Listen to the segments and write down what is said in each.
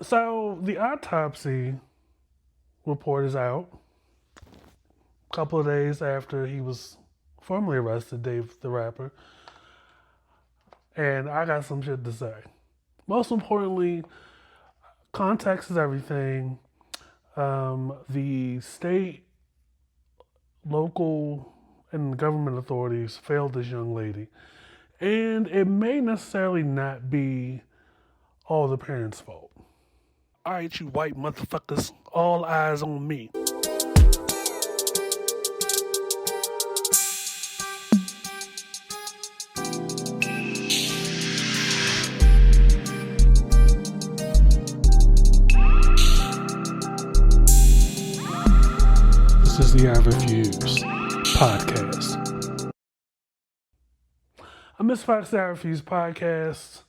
So the autopsy report is out a couple of days after he was formally arrested, Dave the rapper. And I got some shit to say. Most importantly, context is everything. The state, local, and government authorities failed this young lady. And it may necessarily not be all the parents' fault. All right, you white motherfuckers, all eyes on me. This is the I Refuse podcast. I Miss Fox I Refuse podcast.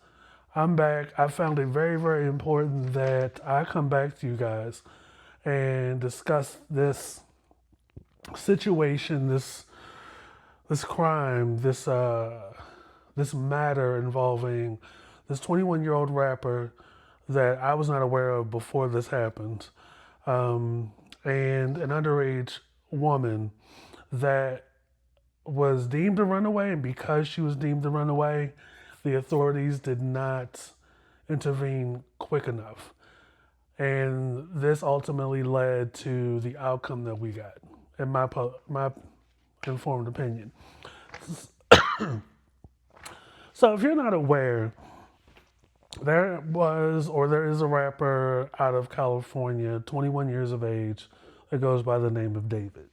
I'm back. I found it very, very important that I come back to you guys and discuss this situation, this crime, this matter involving this 21-year-old rapper that I was not aware of before this happened, and an underage woman that was deemed a runaway, and because she was deemed a runaway, the authorities did not intervene quick enough. And this ultimately led to the outcome that we got, in my informed opinion. So if you're not aware, there was or there is a rapper out of California, 21 years of age, that goes by the name of David.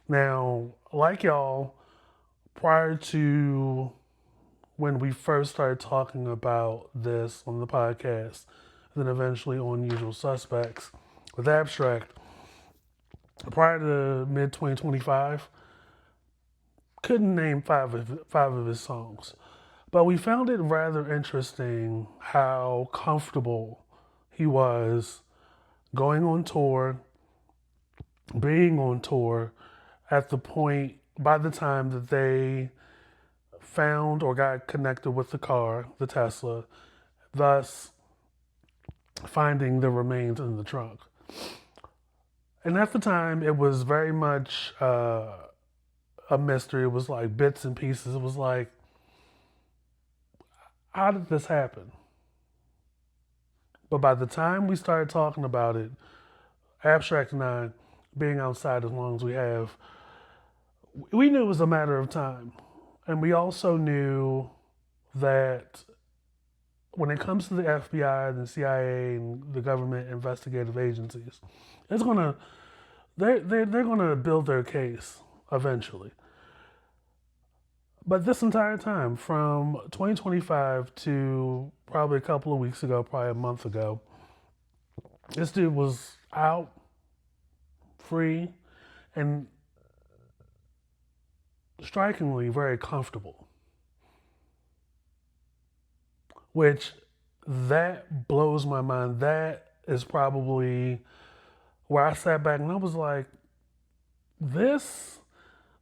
Now, like y'all, prior to when we first started talking about this on the podcast, and then eventually on Usual Suspects with Abstract, prior to mid 2025, couldn't name five of his songs. But we found it rather interesting how comfortable he was going on tour, being on tour at the point, by the time that they found or got connected with the car, the Tesla, thus finding the remains in the trunk. And at the time, it was very much a mystery. It was like bits and pieces. It was like, how did this happen? But by the time we started talking about it, Abstract and I, being outside as long as we have, we knew it was a matter of time. And we also knew that when it comes to the FBI, the CIA, and the government investigative agencies, they're gonna build their case eventually. But this entire time, from 2025 to probably a couple of weeks ago, probably a month ago, this dude was out, free, and strikingly very comfortable. Which, that blows my mind. That is probably where I sat back and I was like, this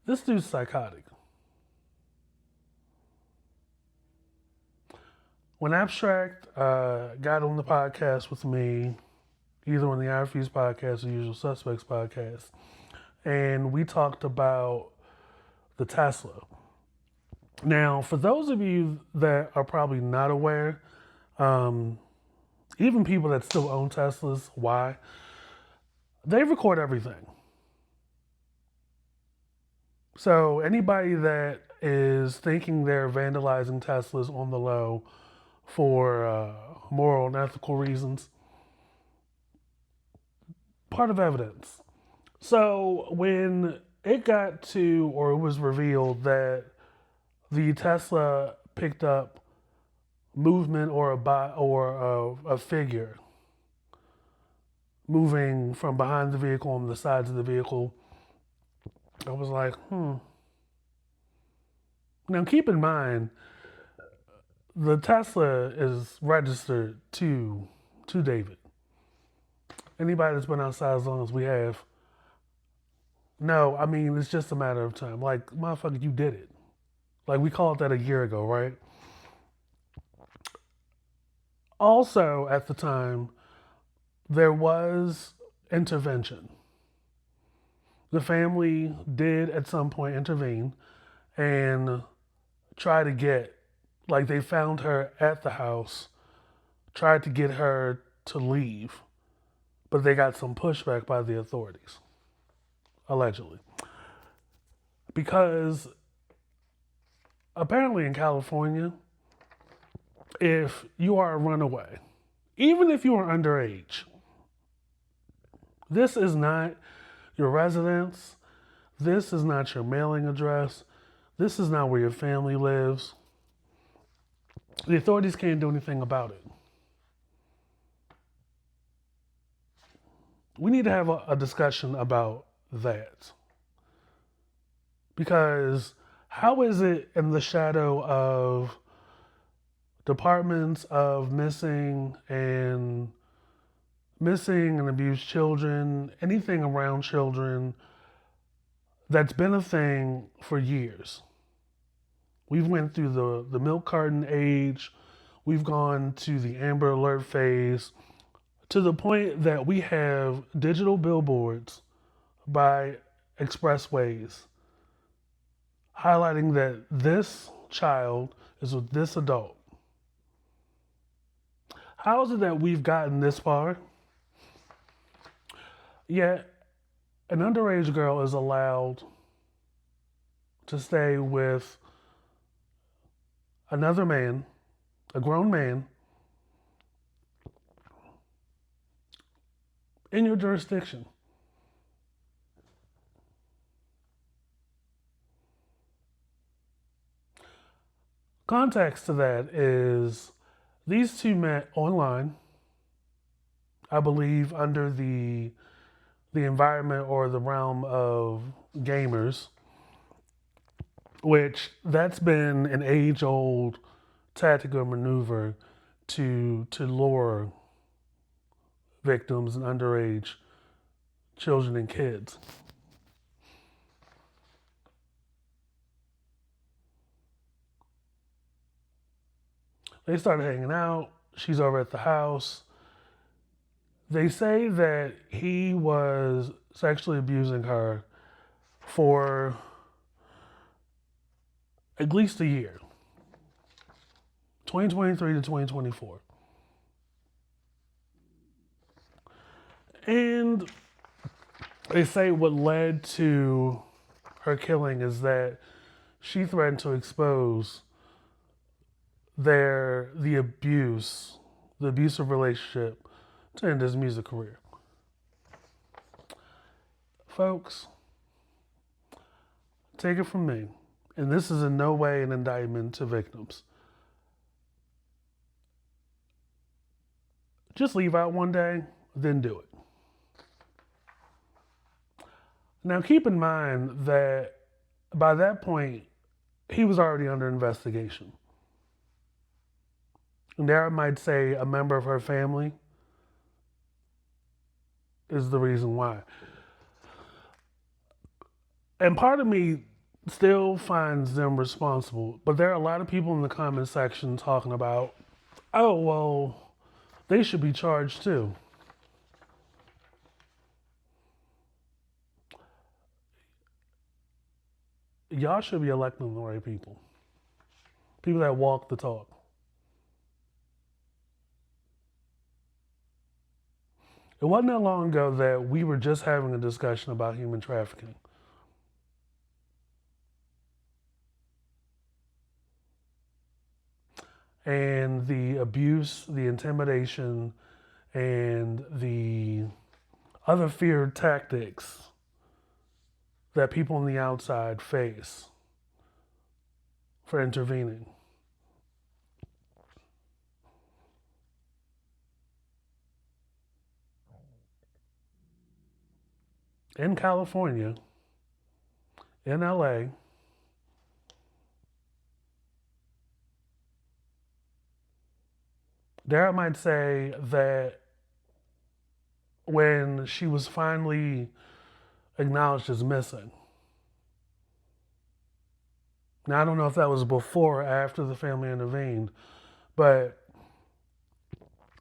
dude's psychotic. When Abstract got on the podcast with me, either on the I Refuse podcast or Usual Suspects podcast, and we talked about the Tesla. Now, for those of you that are probably not aware, even people that still own Teslas, why? They record everything. So anybody that is thinking they're vandalizing Teslas on the low for moral and ethical reasons, part of evidence. So when it got to, or it was revealed that the Tesla picked up movement or a figure moving from behind the vehicle on the sides of the vehicle, I was like, Now keep in mind, the Tesla is registered to David. Anybody that's been outside as long as we have, no, I mean, it's just a matter of time. Like, motherfucker, you did it. Like, we called that a year ago, right? Also, at the time, there was intervention. The family did at some point intervene and try to get, like, they found her at the house, tried to get her to leave, but they got some pushback by the authorities, allegedly. Because apparently in California, if you are a runaway, even if you are underage, this is not your residence, this is not your mailing address, this is not where your family lives. The authorities can't do anything about it. We need to have a discussion about that. Because how is it in the shadow of departments of missing and abused children, anything around children, that's been a thing for years? We've went through the milk carton age, we've gone to the Amber Alert phase, to the point that we have digital billboards by expressways highlighting that this child is with this adult. How is it that we've gotten this far, yet an underage girl is allowed to stay with another man, a grown man, in your jurisdiction? Context to that is these two met online, I believe, under the environment or the realm of gamers, which that's been an age-old tactical maneuver to lure victims and underage children and kids. They started hanging out. She's over at the house. They say that he was sexually abusing her for at least a year, 2023 to 2024. And they say what led to her killing is that she threatened to expose the abusive relationship, to end his music career. Folks, take it from me, and this is in no way an indictment to victims. Just leave out one day, then do it. Now keep in mind that by that point, he was already under investigation. And there I might say a member of her family is the reason why. And part of me still finds them responsible, but there are a lot of people in the comment section talking about, oh, well, they should be charged too. Y'all should be electing the right people. People that walk the talk. It wasn't that long ago that we were just having a discussion about human trafficking. And the abuse, the intimidation, and the other fear tactics that people on the outside face for intervening. In California, in LA, there I might say that when she was finally acknowledged as missing, now I don't know if that was before or after the family intervened, but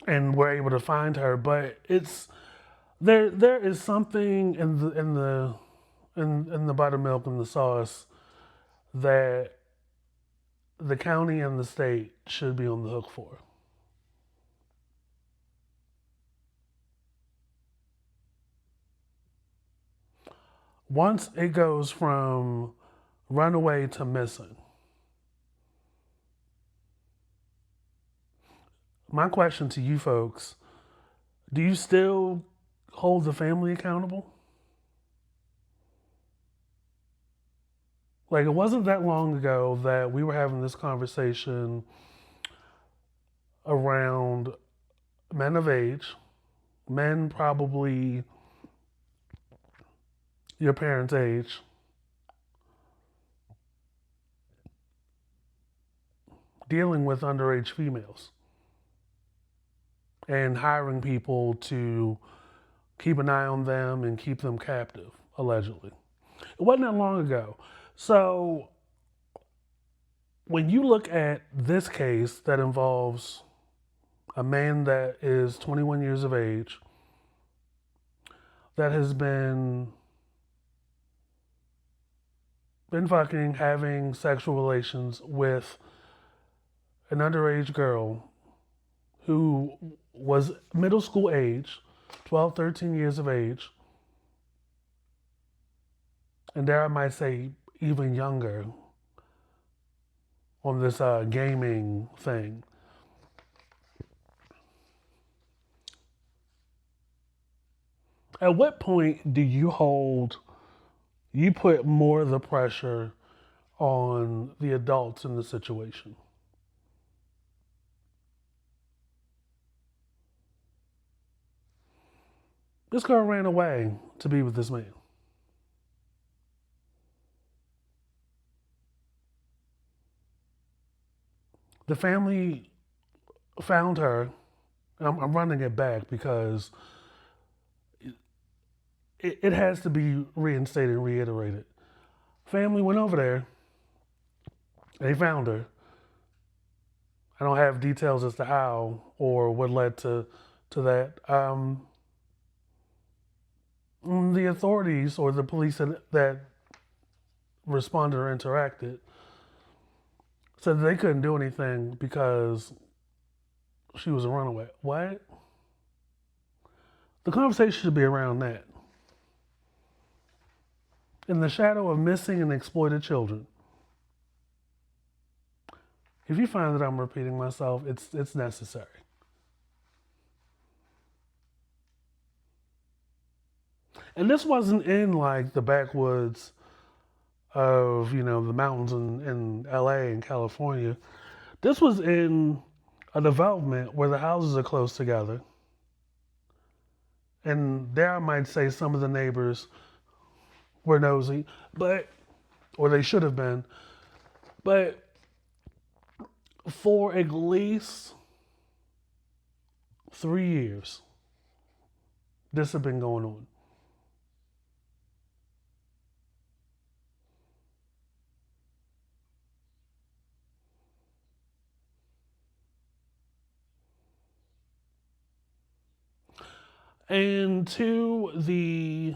and were able to find her. But it's there is something in the buttermilk and the sauce that the county and the state should be on the hook for. Once it goes from runaway to missing, my question to you folks: do you still hold the family accountable? Like, it wasn't that long ago that we were having this conversation around men of age, men probably your parents' age, dealing with underage females and hiring people to keep an eye on them and keep them captive, allegedly. It wasn't that long ago. So when you look at this case that involves a man that is 21 years of age, that has been fucking, having sexual relations with an underage girl who was middle school age, 12, 13 years of age, and dare I might say even younger, on this gaming thing. At what point do you put more of the pressure on the adults in the situation? This girl ran away to be with this man. The family found her. I'm running it back because it has to be reinstated and reiterated. Family went over there. They found her. I don't have details as to how or what led to that. The authorities or the police that responded or interacted said they couldn't do anything because she was a runaway. What? The conversation should be around that. In the shadow of missing and exploited children. If you find that I'm repeating myself, it's necessary. And this wasn't in like the backwoods of, the mountains in LA and California. This was in a development where the houses are close together. And there I might say some of the neighbors were nosy, or they should have been. But for at least 3 years, this had been going on. And to the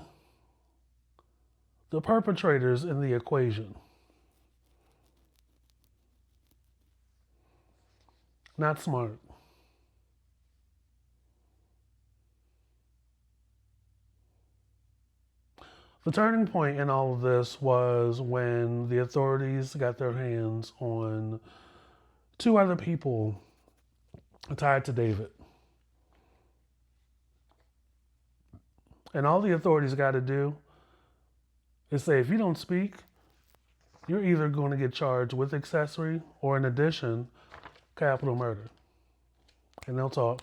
perpetrators in the equation, not smart. The turning point in all of this was when the authorities got their hands on two other people tied to David. And all the authorities got to do is say, if you don't speak, you're either going to get charged with accessory or, in addition, capital murder. And they'll talk.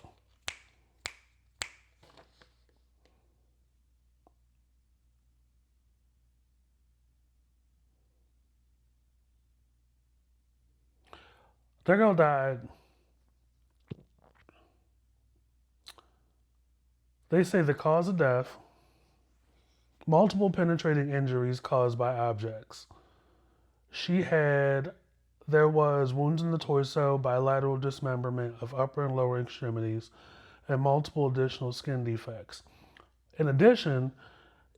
That girl died. They say the cause of death, multiple penetrating injuries caused by objects. She had there was wounds in the torso, bilateral dismemberment of upper and lower extremities, and multiple additional skin defects. In addition,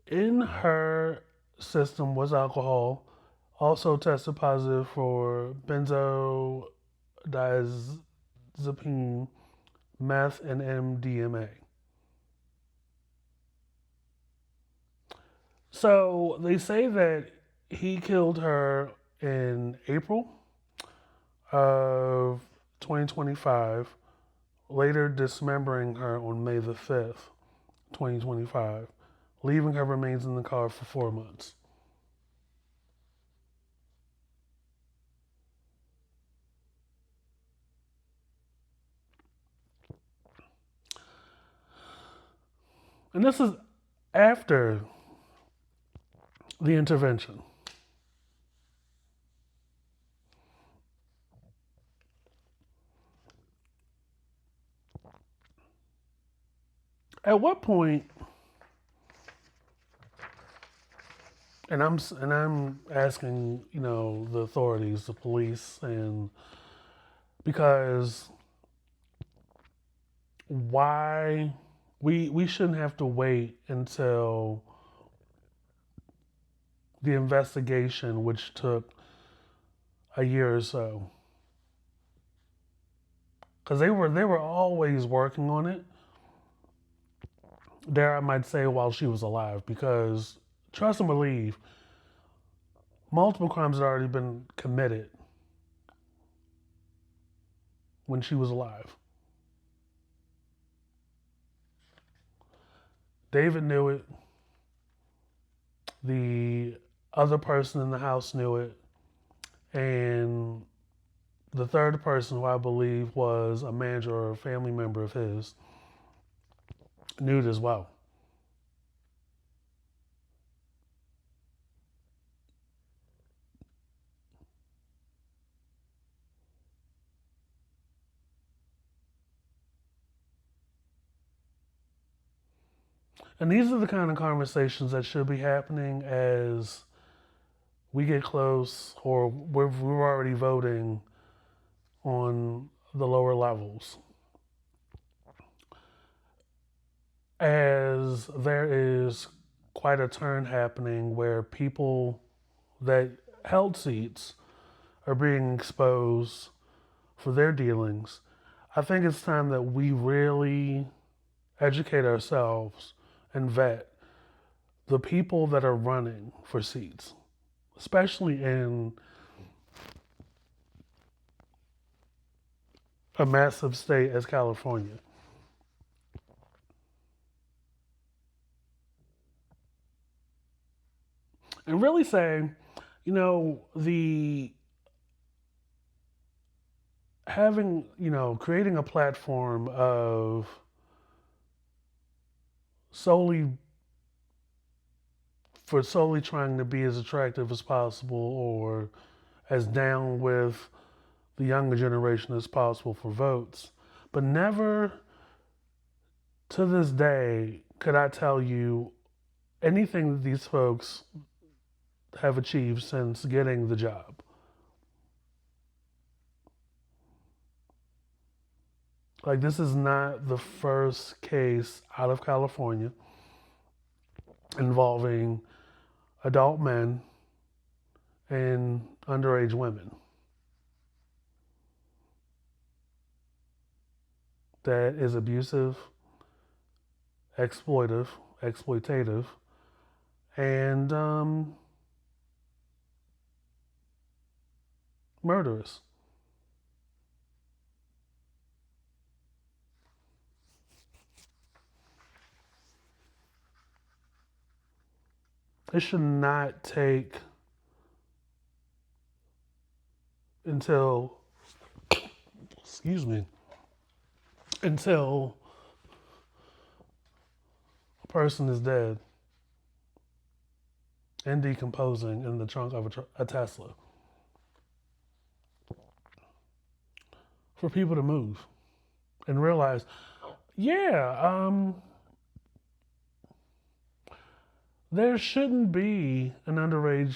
in her system was alcohol, also tested positive for benzodiazepine, meth, and MDMA. So they say that he killed her in April of 2025, later dismembering her on May the 5th, 2025, leaving her remains in the car for 4 months. And this is after the intervention. At what point, and I'm asking, the authorities, the police, and because why we shouldn't have to wait until the investigation, which took a year or so, because they were always working on it. There, I might say, while she was alive, because trust and believe, multiple crimes had already been committed when she was alive. David knew it. The other person in the house knew it. And the third person, who I believe was a manager or a family member of his, knew it as well. And these are the kind of conversations that should be happening as we get close, or we're already voting on the lower levels. As there is quite a turn happening where people that held seats are being exposed for their dealings, I think it's time that we really educate ourselves and vet the people that are running for seats, especially in a massive state as California. And really say, the having, creating a platform of solely trying to be as attractive as possible or as down with the younger generation as possible for votes. But never to this day could I tell you anything that these folks have achieved since getting the job. Like, this is not the first case out of California involving adult men and underage women that is abusive, exploitative, and murderous. It should not take until, excuse me, until a person is dead and decomposing in the trunk of a Tesla for people to move and realize, yeah, there shouldn't be an underage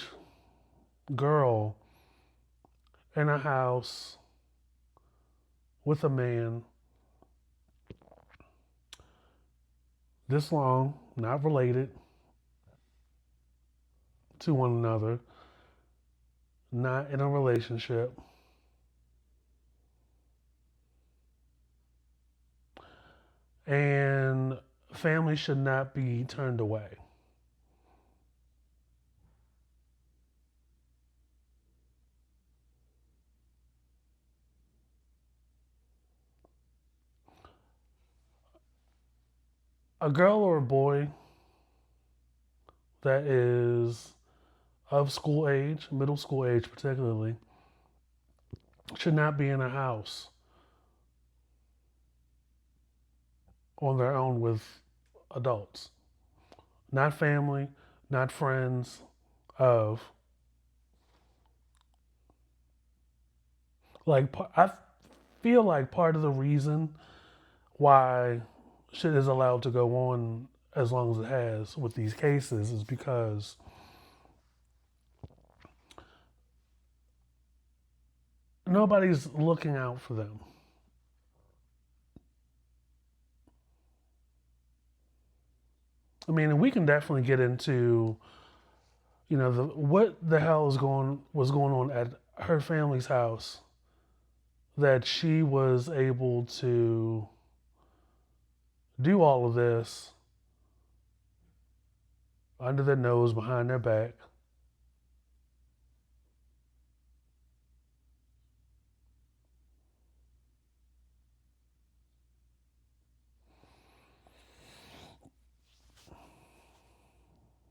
girl in a house with a man this long, not related to one another, not in a relationship, and family should not be turned away. A girl or a boy that is of school age, middle school age particularly, should not be in a house on their own with adults. Not family, not friends of. Like, I feel like part of the reason why shit is allowed to go on as long as it has with these cases is because nobody's looking out for them. I mean, we can definitely get into, what the hell was going on at her family's house that she was able to do all of this under their nose, behind their back.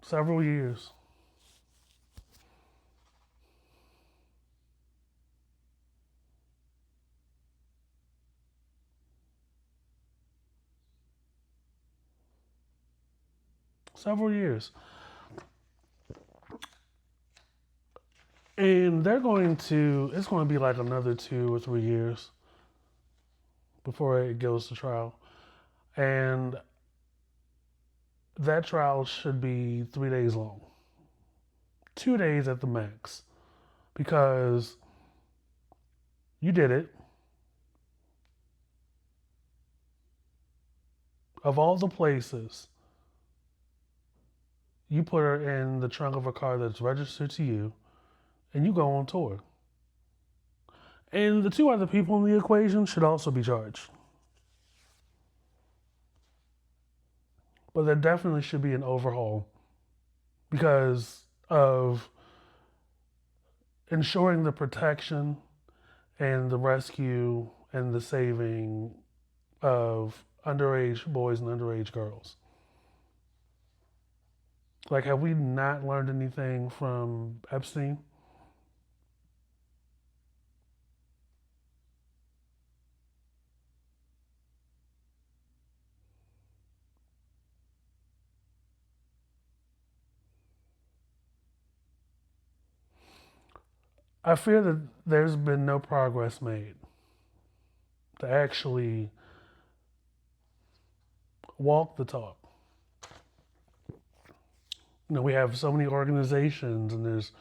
Several years. Several years. And it's going to be like another 2 or 3 years before it goes to trial. And that trial should be 3 days long, 2 days at the max, because you did it. Of all the places, you put her in the trunk of a car that's registered to you, and you go on tour. And the two other people in the equation should also be charged. But there definitely should be an overhaul because of ensuring the protection and the rescue and the saving of underage boys and underage girls. Like, have we not learned anything from Epstein? I fear that there's been no progress made to actually walk the talk. We have so many organizations and there's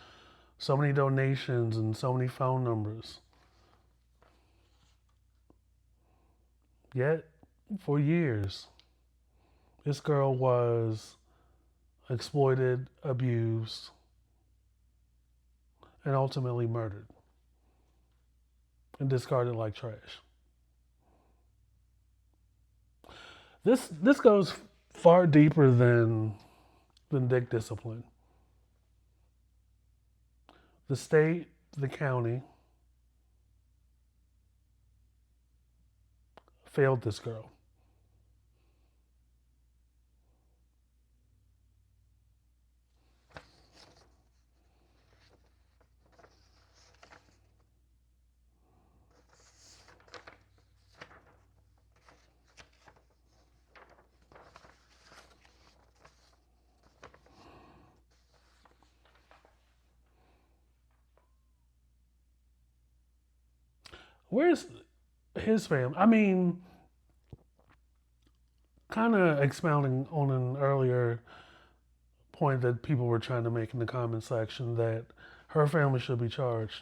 so many donations and so many phone numbers. Yet, for years, this girl was exploited, abused, and ultimately murdered and discarded like trash. This goes far deeper than dick discipline. The state, the county failed this girl. Where's his family? I mean, kind of expounding on an earlier point that people were trying to make in the comment section that her family should be charged.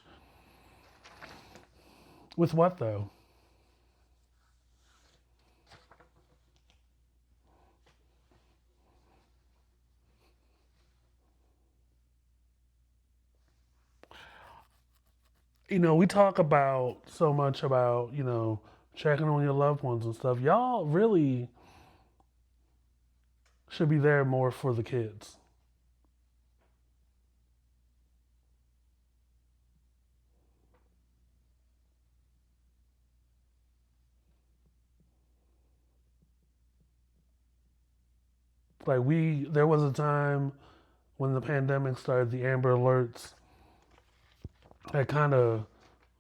With what though? We talk about so much about, checking on your loved ones and stuff. Y'all really should be there more for the kids. Like there was a time when the pandemic started, the Amber Alerts had kind of,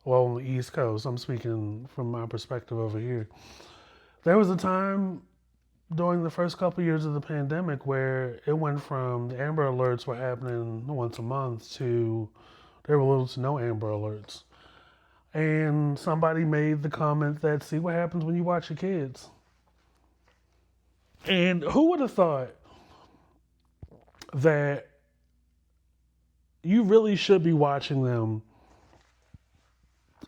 well, on the East Coast, I'm speaking from my perspective over here. There was a time during the first couple of years of the pandemic where it went from the Amber Alerts were happening once a month to there were little to no Amber Alerts. And somebody made the comment that, see what happens when you watch your kids. And who would have thought that you really should be watching them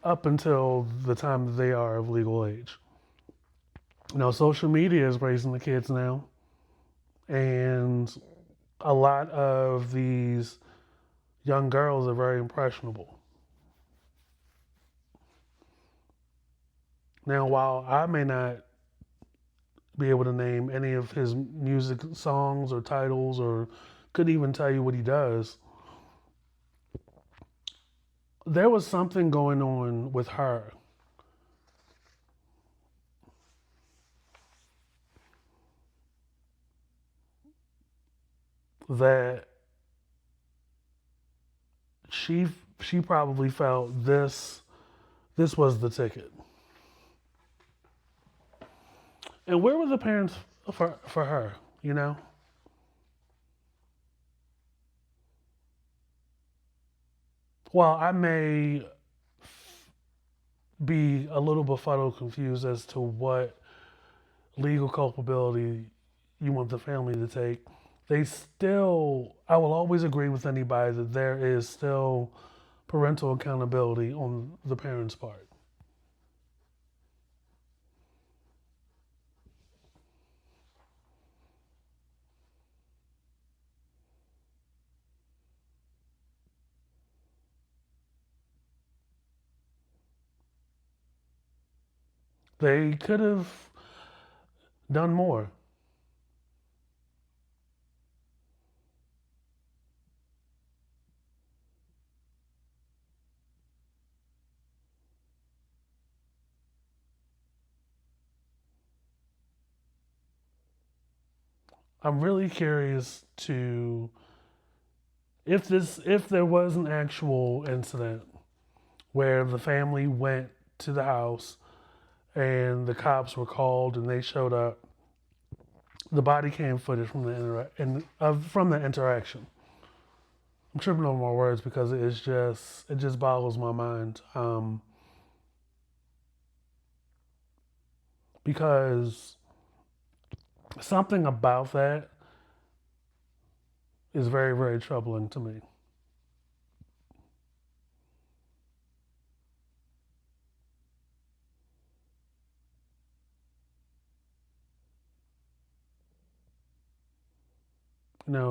up until the time that they are of legal age? Social media is raising the kids now. And a lot of these young girls are very impressionable. Now, while I may not be able to name any of his music songs or titles or couldn't even tell you what he does, there was something going on with her that she she probably felt this was the ticket. And where were the parents for her, you know? Well, I may be a little befuddled, confused as to what legal culpability you want the family to take. I will always agree with anybody that there is still parental accountability on the parents' part. They could have done more. I'm really curious to if there was an actual incident where the family went to the house and the cops were called and they showed up, the body cam footage from from the interaction. I'm tripping over my words because it just boggles my mind. Because something about that is very, very troubling to me.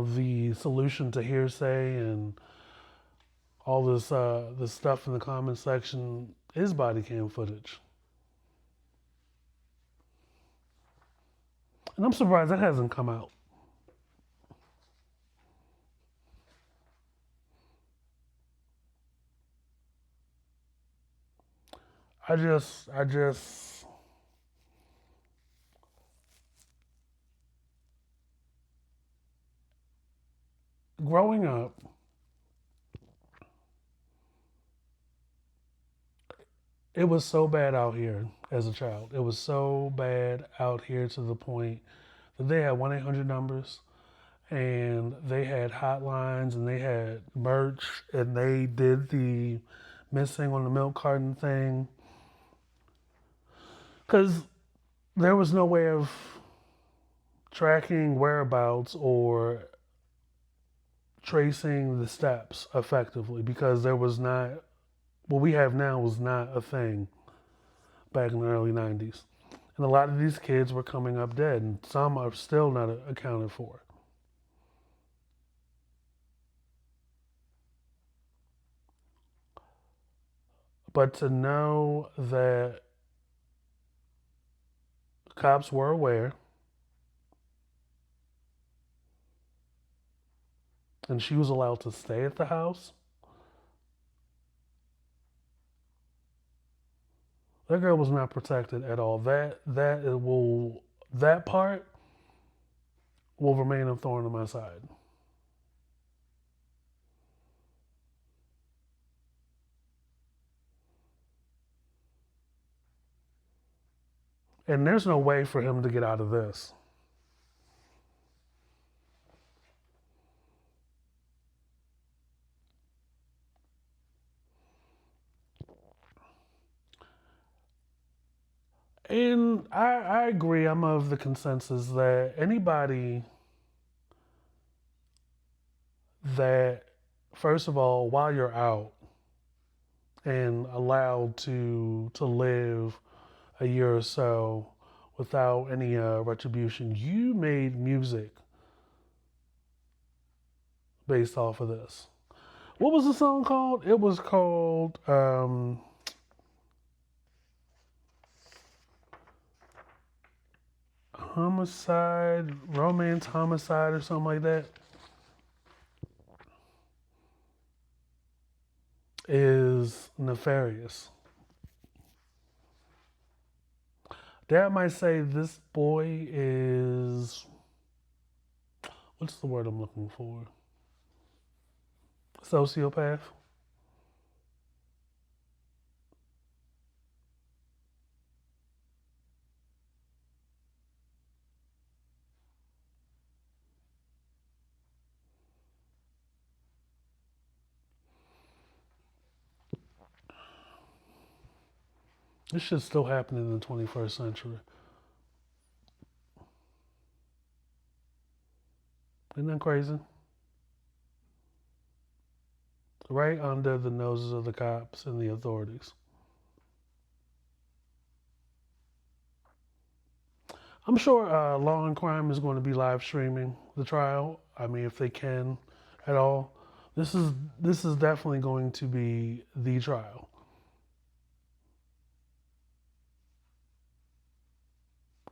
The solution to hearsay and all this stuff in the comment section is body cam footage. And I'm surprised that hasn't come out. I just, growing up, it was so bad out here as a child. It was so bad out here to the point that they had 1-800 numbers and they had hotlines and they had merch and they did the missing on the milk carton thing because there was no way of tracking whereabouts or tracing the steps effectively because there was not what we have now was not a thing back in the early 90s. And a lot of these kids were coming up dead, and some are still not accounted for. But to know that cops were aware and she was allowed to stay at the house, that girl was not protected at all. That part will remain a thorn in my side. And there's no way for him to get out of this. And I agree. I'm of the consensus that anybody that, first of all, while you're out and allowed to live a year or so without any retribution, you made music based off of this. What was the song called? It was called Homicide, Romance Homicide, or something like that. Is nefarious. Dad might say this boy is, what's the word I'm looking for? Sociopath. This shit's still happening in the 21st century. Isn't that crazy? Right under the noses of the cops and the authorities. I'm sure Law and Crime is going to be live streaming the trial. I mean, if they can at all. This is this is definitely going to be the trial.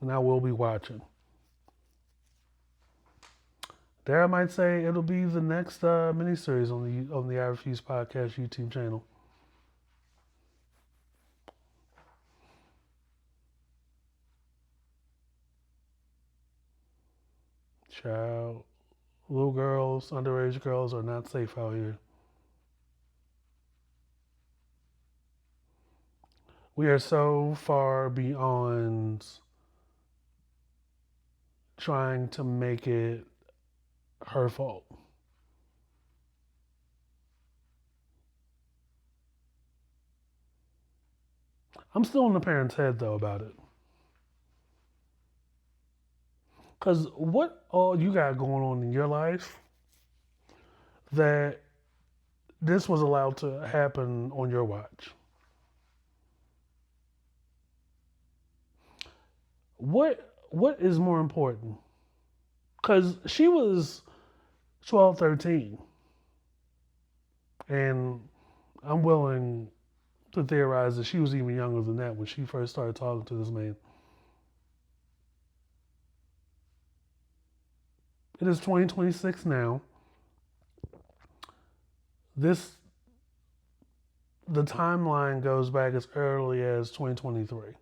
And I will be watching. Dare I might say it'll be the next miniseries on the I Refuse Podcast YouTube channel. Child, little girls, underage girls are not safe out here. We are so far beyond trying to make it her fault. I'm still in the parents' head though about it. Because what all you got going on in your life that this was allowed to happen on your watch? What is more important? Because she was 12, 13. And I'm willing to theorize that she was even younger than that when she first started talking to this man. It is 2026 now. This the timeline goes back as early as 2023.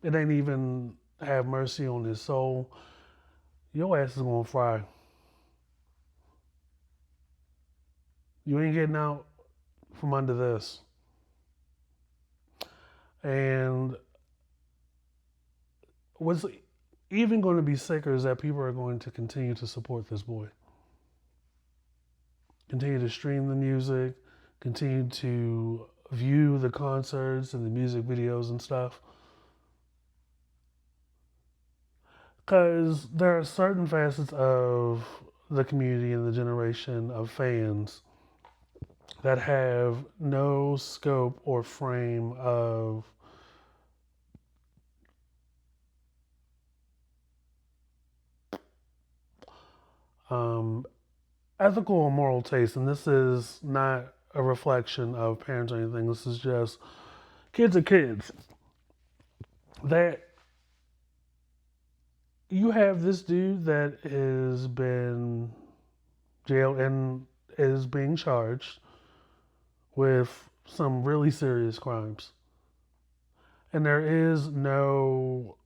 It ain't even have mercy on his soul. Your ass is gonna fry. You ain't getting out from under this. And what's even going to be sicker is that people are going to continue to support this boy. continue to stream the music, continue to view the concerts and the music videos and stuff. Because there are certain facets of the community and the generation of fans that have no scope or frame of um, ethical or moral taste. And this is not a reflection of parents or anything. This is just kids are kids. That you have this dude that has been jailed and is being charged with some really serious crimes. And there is no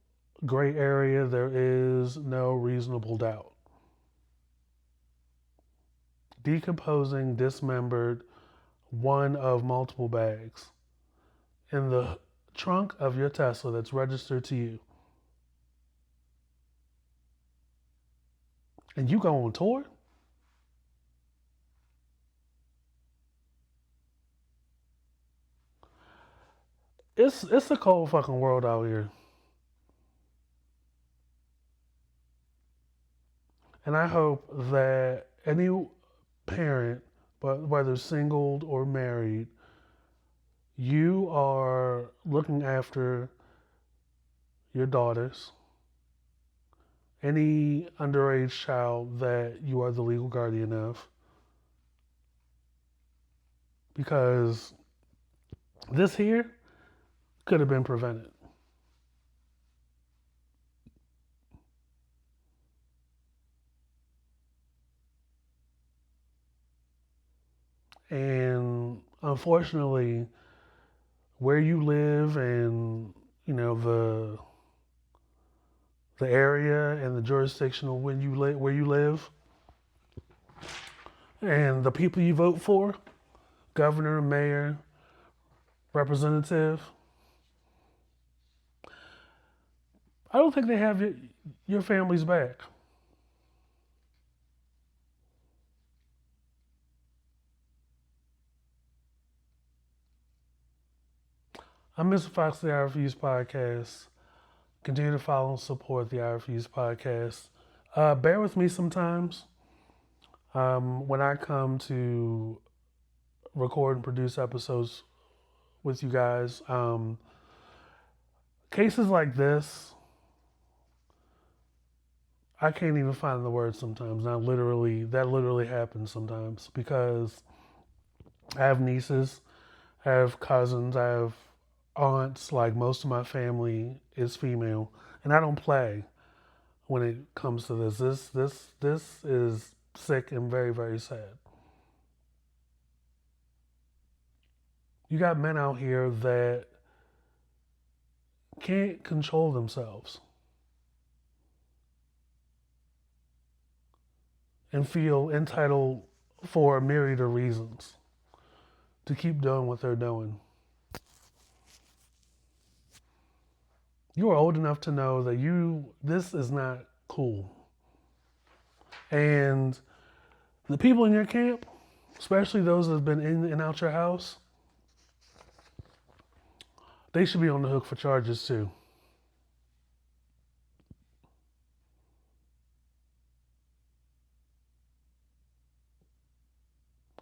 gray area, there is no reasonable doubt. Decomposing, dismembered, one of multiple bags in the trunk of your Tesla that's registered to you. And you go on tour? It's a cold fucking world out here. And I hope that any parent, but whether singled or married, you are looking after your daughters, any underage child that you are the legal guardian of, because this here could have been prevented. And unfortunately, where you live and the area and the jurisdiction of where you live, and the people you vote for, governor, mayor, representative, I don't think they have your family's back. I'm Mr. Fox, the I Refuse podcast. Continue to follow and support the I Refuse podcast. Bear with me sometimes when I come to record and produce episodes with you guys. Cases like this, I can't even find the words sometimes. That literally happens sometimes because I have nieces, I have cousins, I have aunts. Like most of my family is female, and I don't play when it comes to this. This is sick and very, very sad. You got men out here that can't control themselves and feel entitled for a myriad of reasons to keep doing what they're doing. You are old enough to know that this is not cool. And the people in your camp, especially those that have been in and out your house, they should be on the hook for charges too.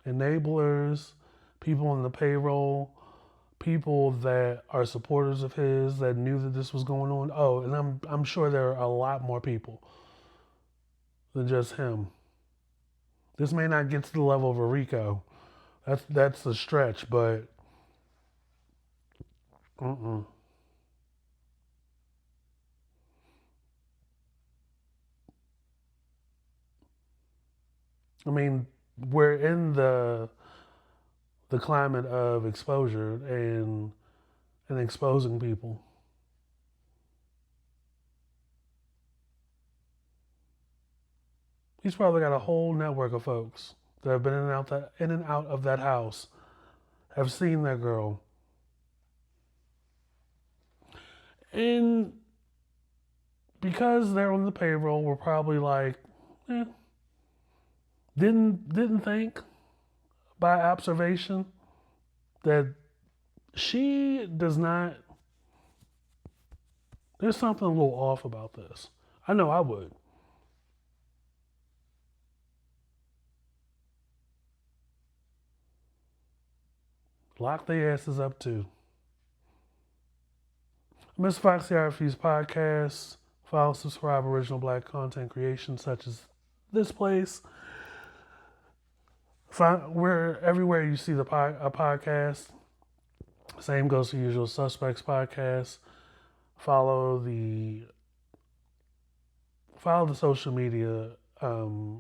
Enablers, people on the payroll, people that are supporters of his that knew that this was going on. Oh, and I'm sure there are a lot more people than just him. This may not get to the level of a Rico. That's a stretch, but mm-mm. I mean, we're in the climate of exposure and exposing people. He's probably got a whole network of folks that have been in and out of that house, have seen that girl, and because they're on the payroll, we're probably like, eh, didn't think. by observation that she does not. There's something a little off about this. I know I would. Lock their asses up too. Miss Foxy RFU's podcast. Follow, subscribe, original black content creation such as this place. We're everywhere you see a podcast. Same goes for Usual Suspects podcast. Follow the social media,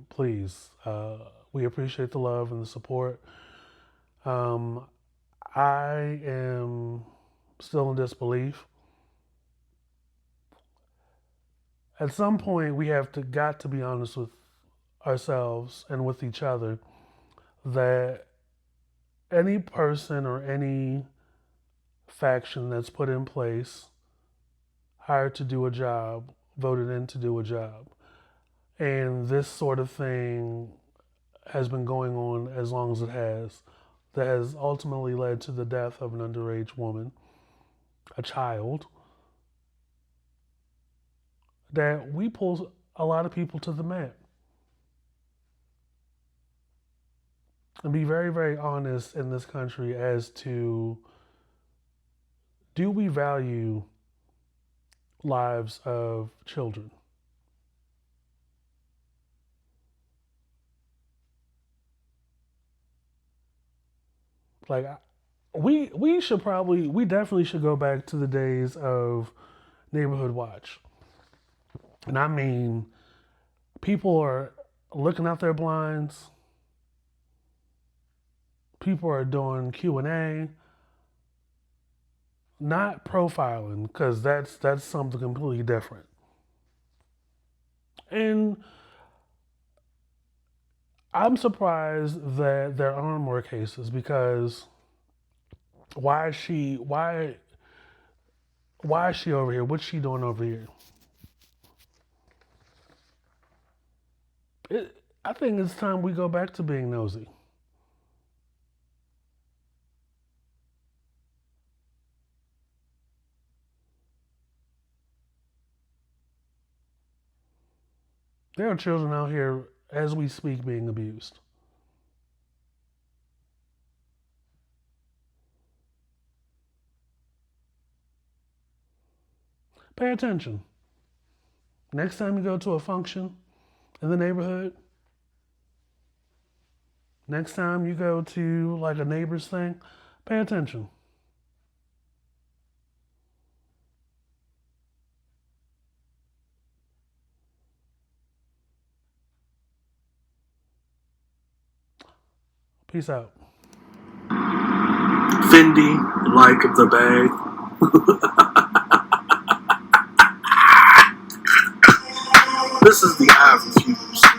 please. We appreciate the love and the support. I am still in disbelief. At some point, we got to be honest with ourselves and with each other that any person or any faction that's put in place, hired to do a job, voted in to do a job, and this sort of thing has been going on as long as it has, that has ultimately led to the death of an underage woman, a child, that we pull a lot of people to the mat. And be very, very honest in this country as to, do we value lives of children? Like, we definitely should go back to the days of Neighborhood Watch. And I mean, people are looking out their blinds. People are doing Q&A. Not profiling, because that's something completely different. And I'm surprised that there aren't more cases, because why is she over here? What's she doing over here? I think it's time we go back to being nosy. There are children out here, as we speak, being abused. Pay attention. Next time you go to a function in the neighborhood, next time you go to like a neighbor's thing, pay attention. Peace out. Fendi, like the bag. This is the I Refuse.